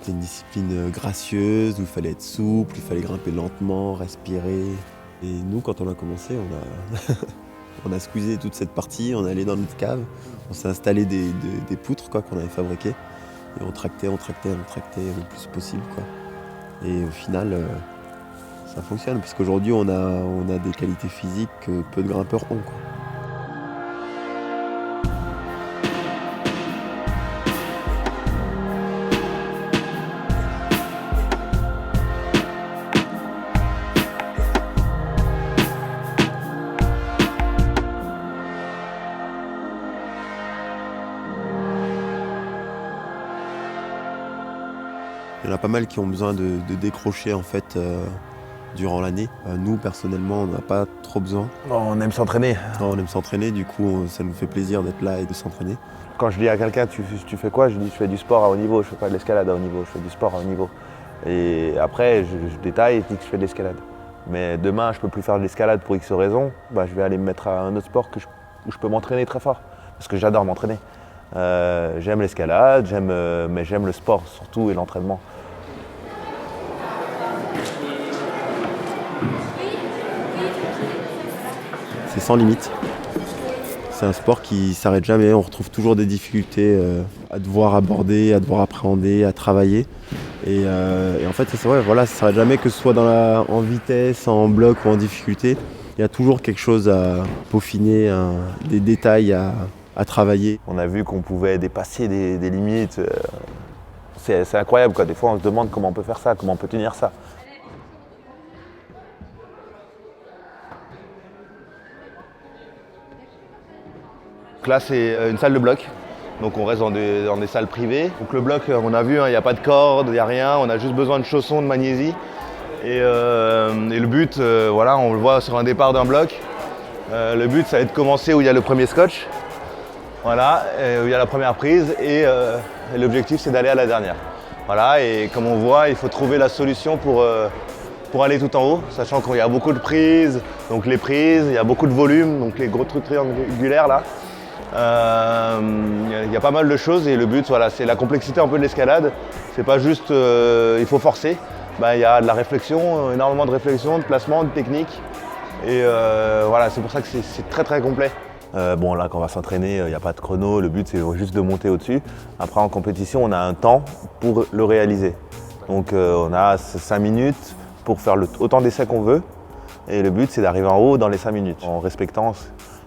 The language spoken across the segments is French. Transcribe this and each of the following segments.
C'était une discipline gracieuse, où il fallait être souple, il fallait grimper lentement, respirer. Et nous, quand on a commencé, on a squeezé toute cette partie, on est allé dans notre cave, on s'est installé des poutres quoi, qu'on avait fabriquées. Et on tractait le plus possible, quoi. Et au final, ça fonctionne, parce qu'aujourd'hui, on a des qualités physiques que peu de grimpeurs ont, quoi. Il y en a pas mal qui ont besoin de décrocher en fait durant l'année. Nous personnellement on n'a pas trop besoin. On aime s'entraîner. On aime s'entraîner, du coup ça nous fait plaisir d'être là et de s'entraîner. Quand je dis à quelqu'un tu fais quoi, je dis je fais du sport à haut niveau, je fais pas de l'escalade à haut niveau, je fais du sport à haut niveau. Et après je détaille et je dis que je fais de l'escalade. Mais demain je peux plus faire de l'escalade pour X raisons, je vais aller me mettre à un autre sport où je peux m'entraîner très fort. Parce que j'adore m'entraîner. J'aime l'escalade, mais j'aime le sport surtout et l'entraînement. C'est sans limite. C'est un sport qui s'arrête jamais, on retrouve toujours des difficultés à devoir aborder, à devoir appréhender, à travailler. Et en fait c'est vrai, voilà, ça ne s'arrête jamais, que ce soit en vitesse, en bloc ou en difficulté. Il y a toujours quelque chose à peaufiner, des détails à travailler. On a vu qu'on pouvait dépasser des limites. C'est incroyable, quoi. Des fois on se demande comment on peut faire ça, comment on peut tenir ça. Donc là c'est une salle de bloc, donc on reste dans des salles privées. Donc le bloc, on a vu, il n'y a pas de corde, il n'y a rien, on a juste besoin de chaussons, de magnésie. Et le but, voilà, on le voit sur un départ d'un bloc. Le but ça va être de commencer où il y a le premier scotch. Voilà, où il y a la première prise et l'objectif c'est d'aller à la dernière. Voilà, et comme on voit, il faut trouver la solution pour aller tout en haut, sachant qu'il y a beaucoup de prises, donc les prises, il y a beaucoup de volume, donc les gros trucs triangulaires là. Il y a pas mal de choses et le but, voilà, c'est la complexité un peu de l'escalade. C'est pas juste il faut forcer, il y a de la réflexion, énormément de réflexion, de placement, de technique. Et voilà, c'est pour ça que c'est très très complet. Bon là quand on va s'entraîner, il n'y a pas de chrono, le but c'est juste de monter au-dessus. Après en compétition on a un temps pour le réaliser. Donc on a 5 minutes pour faire autant d'essais qu'on veut. Et le but c'est d'arriver en haut dans les 5 minutes, en respectant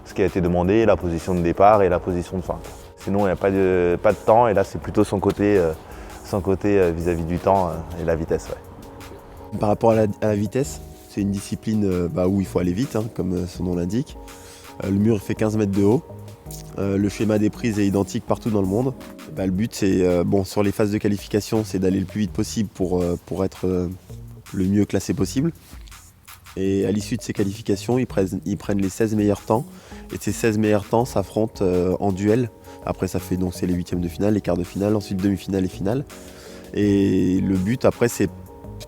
ce qui a été demandé, la position de départ et la position de fin. Sinon il n'y a pas de temps et là c'est plutôt son côté vis-à-vis du temps et la vitesse. Ouais. Par rapport à la vitesse, c'est une discipline où il faut aller vite, comme son nom l'indique. Le mur fait 15 mètres de haut. Le schéma des prises est identique partout dans le monde. Le but, c'est, sur les phases de qualification, c'est d'aller le plus vite possible pour être le mieux classé possible. Et à l'issue de ces qualifications, ils prennent les 16 meilleurs temps. Et ces 16 meilleurs temps s'affrontent en duel. Après, c'est les huitièmes de finale, les quarts de finale, ensuite demi-finale et finale. Et le but, après, c'est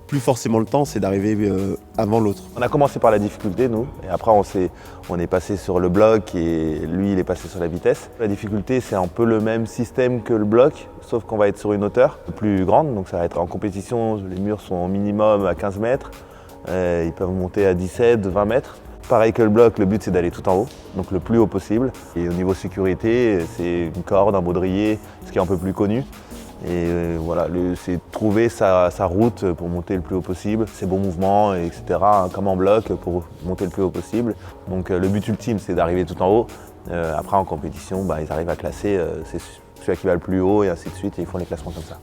plus forcément le temps, c'est d'arriver avant l'autre. On a commencé par la difficulté, nous, et après on est passé sur le bloc et lui il est passé sur la vitesse. La difficulté c'est un peu le même système que le bloc, sauf qu'on va être sur une hauteur plus grande, donc ça va être en compétition, les murs sont au minimum à 15 mètres, ils peuvent monter à 17, 20 mètres. Pareil que le bloc, le but c'est d'aller tout en haut, donc le plus haut possible. Et au niveau sécurité, c'est une corde, un baudrier, ce qui est un peu plus connu. Et voilà, c'est trouver sa route pour monter le plus haut possible, ses bons mouvements, etc. Comme en bloc pour monter le plus haut possible. Donc le but ultime c'est d'arriver tout en haut. Après en compétition, ils arrivent à classer, c'est celui qui va le plus haut et ainsi de suite et ils font les classements comme ça.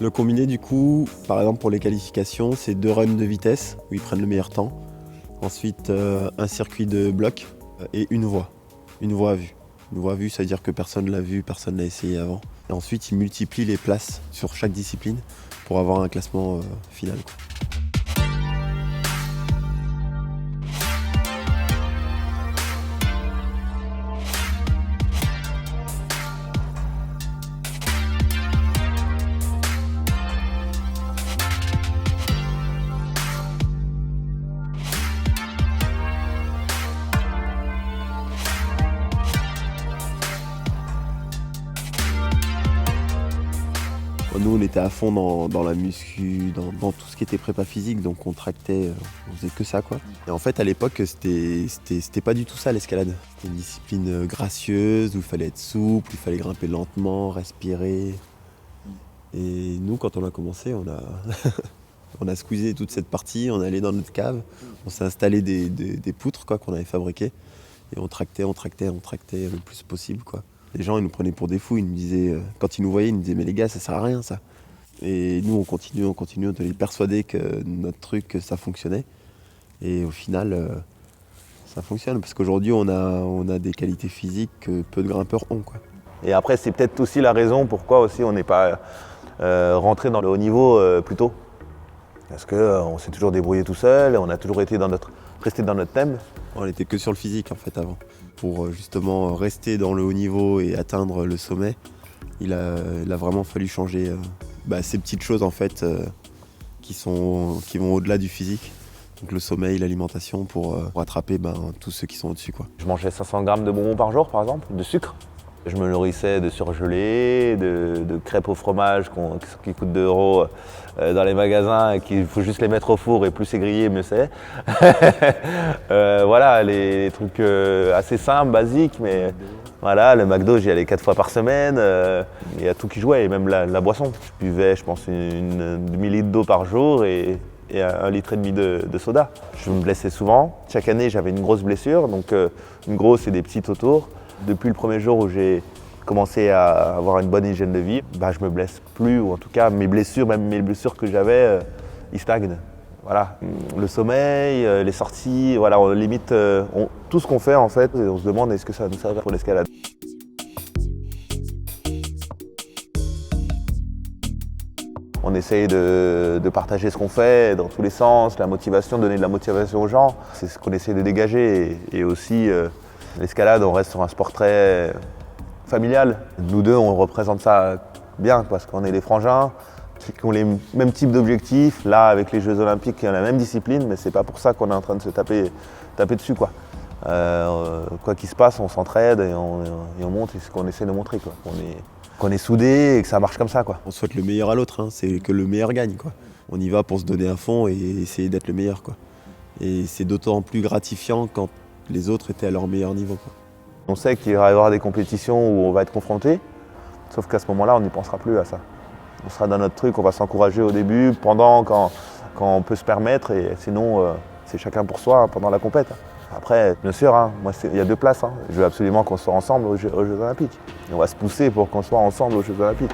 Le combiné du coup, par exemple pour les qualifications, c'est 2 runs de vitesse où ils prennent le meilleur temps. Ensuite un circuit de bloc et une voie à vue. Une voie à vue, ça veut dire que personne ne l'a vu, personne ne l'a essayé avant. Et ensuite, ils multiplient les places sur chaque discipline pour avoir un classement final. Nous, on était à fond dans la muscu, dans tout ce qui était prépa physique, donc on tractait, on faisait que ça quoi. Et en fait à l'époque c'était pas du tout ça l'escalade. C'était une discipline gracieuse où il fallait être souple, il fallait grimper lentement, respirer. Et nous quand on a commencé, on a squeezé toute cette partie, on est allé dans notre cave, on s'est installé des poutres quoi, qu'on avait fabriquées et on tractait le plus possible quoi. Les gens ils nous prenaient pour des fous, ils nous disaient, quand ils nous voyaient, ils nous disaient mais les gars ça sert à rien ça. Et nous on continue, on était persuadés que notre truc ça fonctionnait. Et au final ça fonctionne parce qu'aujourd'hui on a des qualités physiques que peu de grimpeurs ont quoi. Et après c'est peut-être aussi la raison pourquoi aussi on n'est pas rentré dans le haut niveau plus tôt. Parce qu'on s'est toujours débrouillé tout seul, on a toujours resté dans notre thème. On était que sur le physique en fait avant. Pour justement rester dans le haut niveau et atteindre le sommet, il a vraiment fallu changer ces petites choses en fait qui vont au-delà du physique. Donc le sommeil, l'alimentation pour rattraper tous ceux qui sont au-dessus quoi. Je mangeais 500 grammes de bonbons par jour par exemple, de sucre. Je me nourrissais de surgelés, de crêpes au fromage qui coûtent 2 € dans les magasins et qu'il faut juste les mettre au four et plus c'est grillé, mieux c'est. Voilà, les trucs assez simples, basiques, mais voilà, le McDo j'y allais 4 fois par semaine. Il y a tout qui jouait, et même la boisson. Je buvais, je pense, une demi-litre d'eau par jour et 1,5 litre de soda. Je me blessais souvent. Chaque année j'avais une grosse blessure, donc une grosse et des petites autour. Depuis le premier jour où j'ai commencé à avoir une bonne hygiène de vie, je me blesse plus, ou en tout cas mes blessures, même mes blessures que j'avais, ils stagnent. Voilà. Le sommeil, les sorties, voilà, on limite tout ce qu'on fait en fait, et on se demande est-ce que ça nous sert pour l'escalade. On essaye de partager ce qu'on fait dans tous les sens, la motivation, donner de la motivation aux gens. C'est ce qu'on essaie de dégager et aussi l'escalade, on reste sur un sport très familial. Nous deux, on représente ça bien parce qu'on est des frangins qui ont les mêmes types d'objectifs. Là, avec les Jeux Olympiques, il y a la même discipline, mais c'est pas pour ça qu'on est en train de se taper dessus quoi. Quoi qu'il se passe, on s'entraide et on montre ce qu'on essaie de montrer quoi. Qu'on est soudés et que ça marche comme ça quoi. On souhaite le meilleur à l'autre, hein. C'est que le meilleur gagne quoi. On y va pour se donner à fond et essayer d'être le meilleur quoi. Et c'est d'autant plus gratifiant quand les autres étaient à leur meilleur niveau quoi. On sait qu'il va y avoir des compétitions où on va être confronté, sauf qu'à ce moment-là, on n'y pensera plus à ça. On sera dans notre truc, on va s'encourager au début, pendant, quand on peut se permettre, et sinon, c'est chacun pour soi pendant la compète. Après, bien sûr, moi, il y a 2 places. Je veux absolument qu'on soit ensemble aux Jeux Olympiques. Et on va se pousser pour qu'on soit ensemble aux Jeux Olympiques.